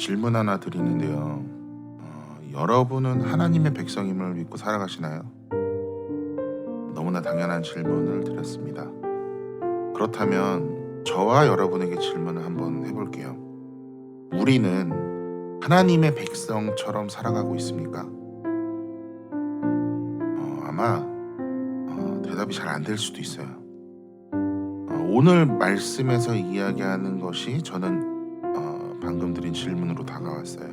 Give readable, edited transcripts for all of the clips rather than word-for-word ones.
질문 하나 드리는데요. 여러분은 하나님의 백성임을 믿고 살아가시나요? 너무나 당연한 질문을 드렸습니다. 그렇다면 저와 여러분에게 질문을 한번 해볼게요. 우리는 하나님의 백성처럼 살아가고 있습니까? 아마 대답이 잘 안 될 수도 있어요. 오늘 말씀에서 이야기하는 것이 저는 방금 드린 질문으로 다가왔어요.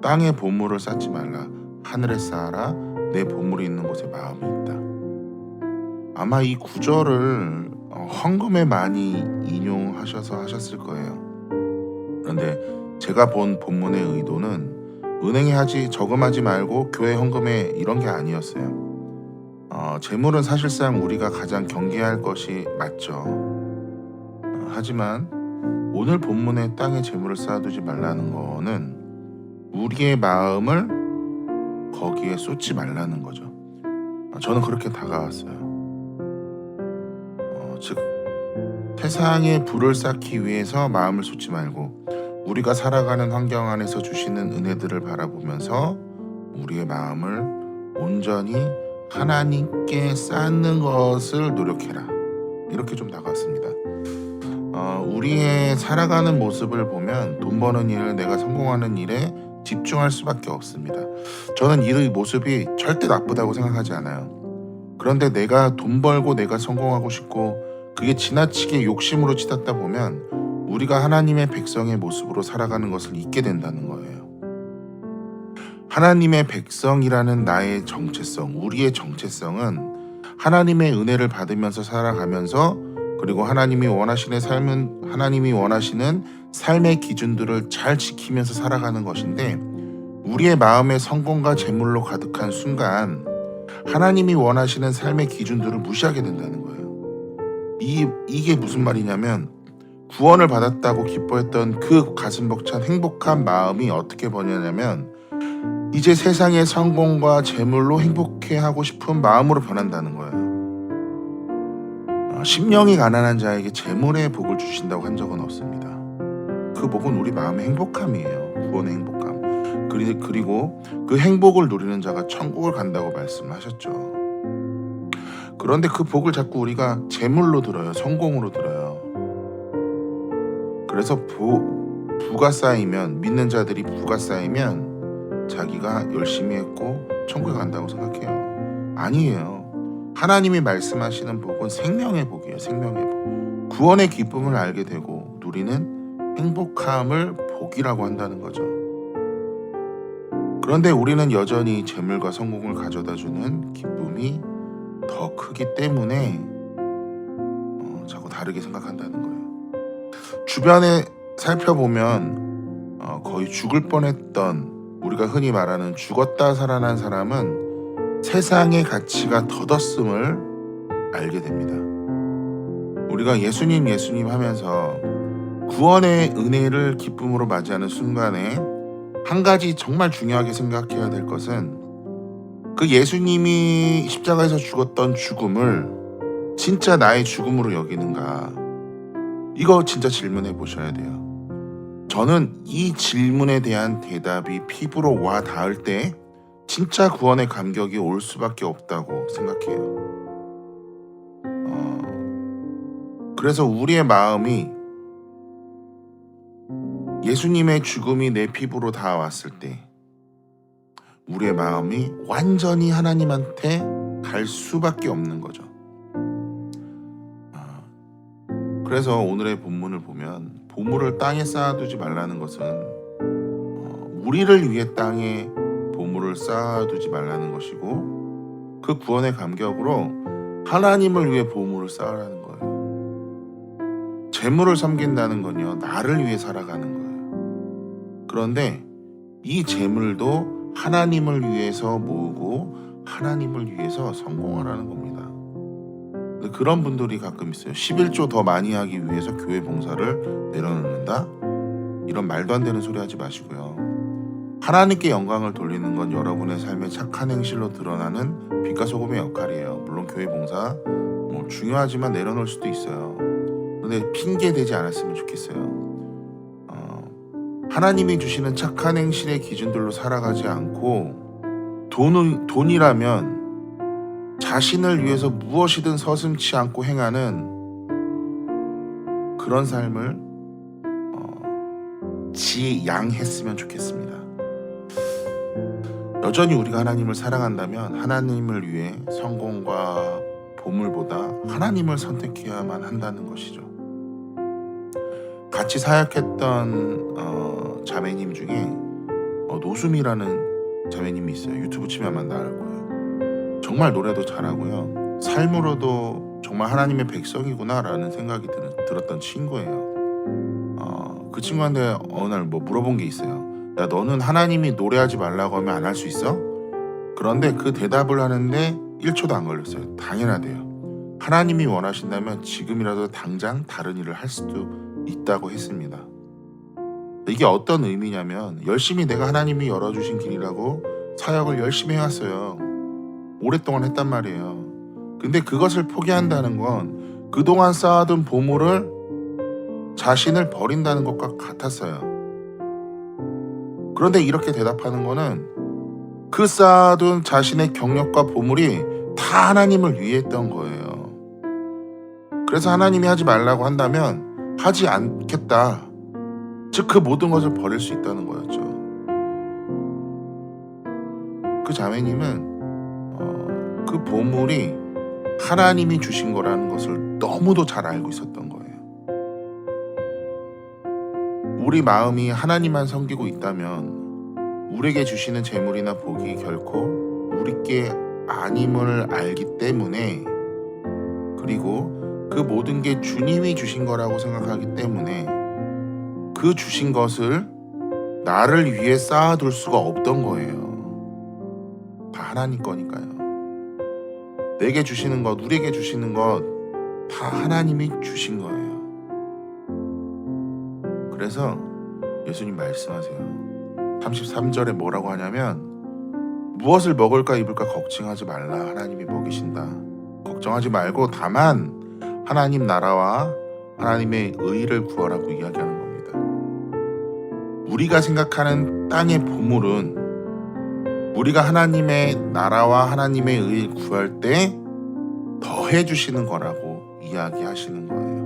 땅에 보물을 쌓지 말라, 하늘에 쌓아라, 내 보물이 있는 곳에 마음이 있다. 아마 이 구절을 헌금에 많이 인용하셔서 하셨을 거예요. 그런데 제가 본 본문의 의도는 은행에 저금하지 말고 교회 헌금에 이런 게 아니었어요. 재물은 사실상 우리가 가장 경계할 것이 맞죠. 하지만 오늘 본문에 땅에 재물을 쌓아두지 말라는 거는 우리의 마음을 거기에 쏟지 말라는 거죠. 저는 그렇게 다가왔어요. 즉 세상에 불을 쌓기 위해서 마음을 쏟지 말고 우리가 살아가는 환경 안에서 주시는 은혜들을 바라보면서 우리의 마음을 온전히 하나님께 쌓는 것을 노력해라. 이렇게 좀 나갔습니다. 우리의 살아가는 모습을 보면 돈 버는 일, 내가 성공하는 일에 집중할 수밖에 없습니다. 저는 이 모습이 절대 나쁘다고 생각하지 않아요. 그런데 내가 돈 벌고 내가 성공하고 싶고 그게 지나치게 욕심으로 치닫다 보면 우리가 하나님의 백성의 모습으로 살아가는 것을 잊게 된다는 거예요. 하나님의 백성이라는 나의 정체성, 우리의 정체성은 하나님의 은혜를 받으면서 살아가면서 그리고 하나님이 원하시는 삶의 기준들을 잘 지키면서 살아가는 것인데 우리의 마음에 성공과 재물로 가득한 순간 하나님이 원하시는 삶의 기준들을 무시하게 된다는 거예요. 이게 무슨 말이냐면 구원을 받았다고 기뻐했던 그 가슴 벅찬 행복한 마음이 어떻게 변하냐면 이제 세상의 성공과 재물로 행복해하고 싶은 마음으로 변한다는 거예요. 심령이 가난한 자에게 재물의 복을 주신다고 한 적은 없습니다. 그 복은 우리 마음의 행복함이에요. 구원의 행복함. 그리고 그 행복을 누리는 자가 천국을 간다고 말씀하셨죠. 그런데 그 복을 자꾸 우리가 재물로 들어요. 성공으로 들어요. 그래서 부가 쌓이면, 믿는 자들이 부가 쌓이면 자기가 열심히 했고 천국에 간다고 생각해요. 아니에요. 하나님이 말씀하시는 복은 생명의 복이에요. 생명의 복. 구원의 기쁨을 알게 되고 누리는 행복함을 복이라고 한다는 거죠. 그런데 우리는 여전히 재물과 성공을 가져다주는 기쁨이 더 크기 때문에 자꾸 다르게 생각한다는 거예요. 주변에 살펴보면 거의 죽을 뻔했던 우리가 흔히 말하는 죽었다 살아난 사람은 세상의 가치가 더뎠음을 알게 됩니다. 우리가 예수님 하면서 구원의 은혜를 기쁨으로 맞이하는 순간에 한 가지 정말 중요하게 생각해야 될 것은 그 예수님이 십자가에서 죽었던 죽음을 진짜 나의 죽음으로 여기는가, 이거 진짜 질문해 보셔야 돼요. 저는 이 질문에 대한 대답이 피부로 와 닿을 때 진짜 구원의 감격이 올 수밖에 없다고 생각해요. 그래서 우리의 마음이 예수님의 죽음이 내 피부로 닿아왔을 때 우리의 마음이 완전히 하나님한테 갈 수밖에 없는 거죠. 그래서 오늘의 본문을 보면 보물을 땅에 쌓아두지 말라는 것은 우리를 위해 땅에 보물을 쌓아두지 말라는 것이고 그 구원의 감격으로 하나님을 위해 보물을 쌓으라는 거예요. 재물을 섬긴다는 건요, 나를 위해 살아가는 거예요. 그런데 이 재물도 하나님을 위해서 모으고 하나님을 위해서 성공하라는 겁니다. 그런 분들이 가끔 있어요. 11조 더 많이 하기 위해서 교회 봉사를 내려놓는다? 이런 말도 안 되는 소리 하지 마시고요. 하나님께 영광을 돌리는 건 여러분의 삶의 착한 행실로 드러나는 빛과 소금의 역할이에요. 물론 교회 봉사 중요하지만 내려놓을 수도 있어요. 그런데 핑계 대지 않았으면 좋겠어요. 하나님이 주시는 착한 행실의 기준들로 살아가지 않고 돈이라면 자신을 위해서 무엇이든 서슴지 않고 행하는 그런 삶을 지양했으면 좋겠습니다. 여전히 우리가 하나님을 사랑한다면 하나님을 위해 성공과 보물보다 하나님을 선택해야만 한다는 것이죠. 같이 사역했던 자매님 중에 노수미라는 자매님이 있어요. 유튜브 치면 나올 거예요. 정말 노래도 잘하고요. 삶으로도 정말 하나님의 백성이구나 라는 생각이 들었던 친구예요. 그 친구한테 어느 날 물어본 게 있어요. 야, 너는 하나님이 노래하지 말라고 하면 안 할 수 있어? 그런데 그 대답을 하는데 1초도 안 걸렸어요. 당연하대요. 하나님이 원하신다면 지금이라도 당장 다른 일을 할 수도 있다고 했습니다. 이게 어떤 의미냐면 열심히 내가 하나님이 열어주신 길이라고 사역을 열심히 해왔어요. 오랫동안 했단 말이에요. 근데 그것을 포기한다는 건 그동안 쌓아둔 보물을 자신을 버린다는 것과 같았어요. 그런데 이렇게 대답하는 거는 그 쌓아둔 자신의 경력과 보물이 다 하나님을 위해 했던 거예요. 그래서 하나님이 하지 말라고 한다면 하지 않겠다. 즉 그 모든 것을 버릴 수 있다는 거였죠. 그 자매님은 그 보물이 하나님이 주신 거라는 것을 너무도 잘 알고 있었던 거예요. 우리 마음이 하나님만 섬기고 있다면 우리에게 주시는 재물이나 복이 결코 우리께 아님을 알기 때문에, 그리고 그 모든 게 주님이 주신 거라고 생각하기 때문에 그 주신 것을 나를 위해 쌓아둘 수가 없던 거예요. 다 하나님 거니까요. 내게 주시는 것, 우리에게 주시는 것 다 하나님이 주신 거예요. 그래서 예수님 말씀하세요. 33절에 뭐라고 하냐면 무엇을 먹을까 입을까 걱정하지 말라. 하나님이 먹이신다. 걱정하지 말고 다만 하나님 나라와 하나님의 의를 구하라고 이야기하는 겁니다. 우리가 생각하는 땅의 보물은 우리가 하나님의 나라와 하나님의 의를 구할 때 더해 주시는 거라고 이야기하시는 거예요.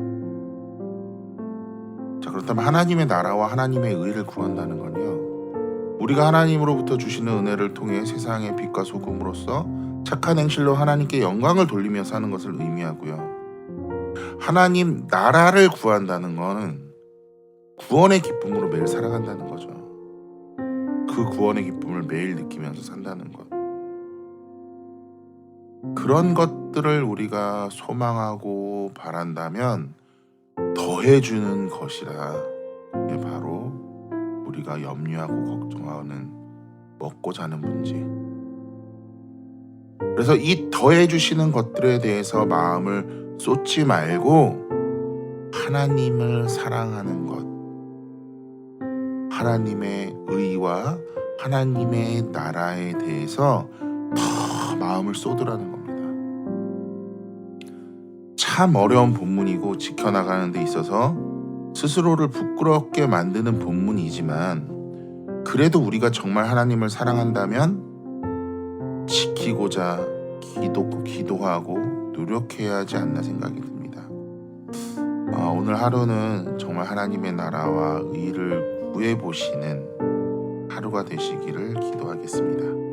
자, 그렇다면 하나님의 나라와 하나님의 의를 구한다는 건요, 우리가 하나님으로부터 주시는 은혜를 통해 세상의 빛과 소금으로서 착한 행실로 하나님께 영광을 돌리며 사는 것을 의미하고요. 하나님 나라를 구한다는 것은 구원의 기쁨으로 매일 살아간다는 거죠. 그 구원의 기쁨을 매일 느끼면서 산다는 것. 그런 것들을 우리가 소망하고 바란다면 더해주는 것이라, 이게 바로 우리가 염려하고 걱정하는 먹고 자는 문제. 그래서 이 더해주시는 것들에 대해서 마음을 쏟지 말고 하나님을 사랑하는 것, 하나님의 의와 하나님의 나라에 대해서 더 마음을 쏟으라는 겁니다. 참 어려운 본문이고 지켜나가는 데 있어서 스스로를 부끄럽게 만드는 본문이지만, 그래도 우리가 정말 하나님을 사랑한다면 지키고자 기도하고 노력해야 하지 않나 생각이 듭니다. 오늘 하루는 정말 하나님의 나라와 의를 구해보시는 하루가 되시기를 기도하겠습니다.